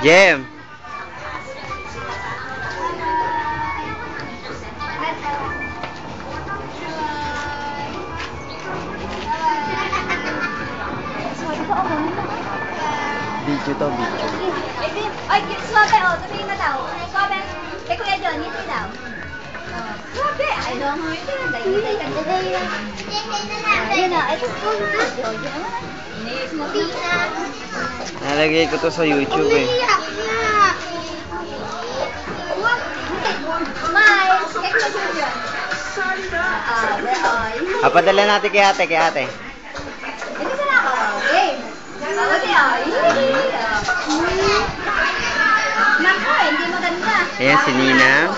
Jem. Video to, video. Ay, swabe, oh. Sabihin na daw. Swabe. Kay Kuya John, hindi daw. Swabe. Ay, long mo ito. Day ka. Ayun na. Ito po na. Inis mo. Nalagay ko to sa YouTube eh. Smile. Kay Kuya John. Padala natin kay ate, Hindi sila ako. Game. Bawati ay. Nako, hindi maganda. Ayan si Ninang.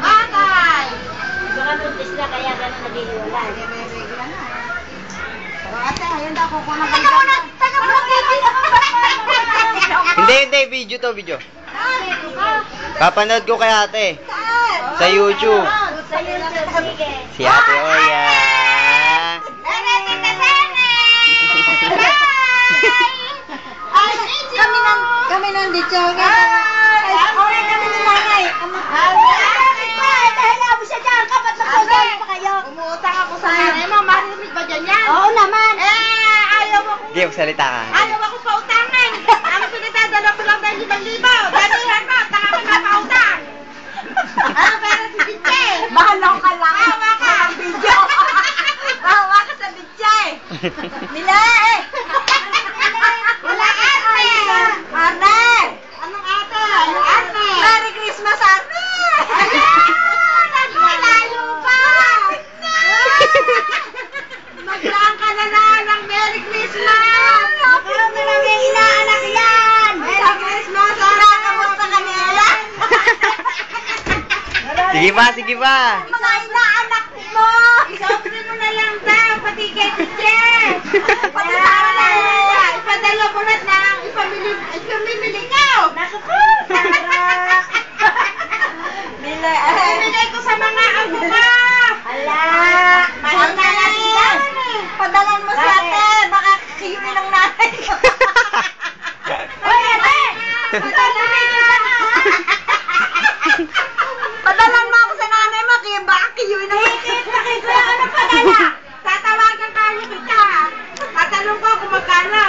Bakay! Baka buntis na kaya ganun naghihiwalay. Ate, ayun daw ko kung Taga muna, Hindi, video to, video. Papanood ko kay ate. Sa YouTube. Sa YouTube, sige. Si Ate Oya. Kami nandito. Kami ni nanay. Dahil abo siya dyan. Kapat na pa kayo. Umuutang ako sa nanay mo. Marinig ba dyan yan? Oo naman. Ayaw ako. Hindi, magsalita ka. Ayaw ako pautangan. Ang pinagdadala ko lang dahil 5,000. Dalihan mo. Taka ka na pautang. Ano pera si Bitche? Bahalong ka lang. Hawa ka. Ang video. Hawa ka sa Bitche. Mila eh. Wala ate. Ate. Anong ate? Anong ate? Merry Christmas, ate. Naku, layo pa. Maglaan ka na ng Merry Christmas. Meron na lang yung inaanak yan. Merry Christmas, Sara, kamusta ka nila? Sige ba? Mga inaanak mo. Isobre mo na lang daw, pati kay Bitche. Pati Sara na yan. Ipadala mo na lang, ipamimili ka. Naku po, Sara. Mila, Ibigay ko sa mga amo ko. Ala, mahal na yan. Padalan mo sa ate, baka kakainin ng nanay ko. Hoy, ate! Padalan mo ako sa nanay mo, kaya baka kiyuin ng nanay ko. Ano padala? Tatawagan ka niyo kita. Tatanong ko kung magkano.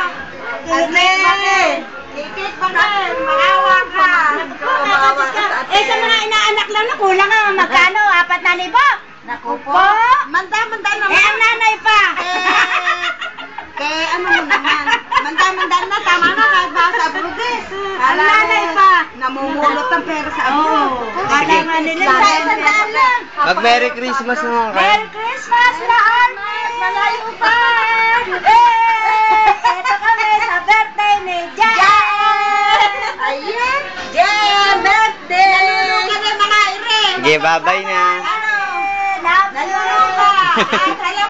Ate! Tikit ba na? Maawa ka. Eh, sa mga inaanak lang na kulang ang magkano? 4,000? Naku po. Manda naman. Eh, ang nanay pa. Ano mo naman? Manda na. Tama na kahit ba sa Brugis. Ang nanay pa. Namumulot ng pera sa abroad. Kala nga nila sa sandaan lang. Mag-Merry Christmas naman kayo. Merry Christmas lahat! Malayo pa! Eh! Ito kami sa birthday ni Jen! Ayan. Jen! Birthday! Nalulong ka na mga ire. Sige, bye-bye na. Nalulong ka!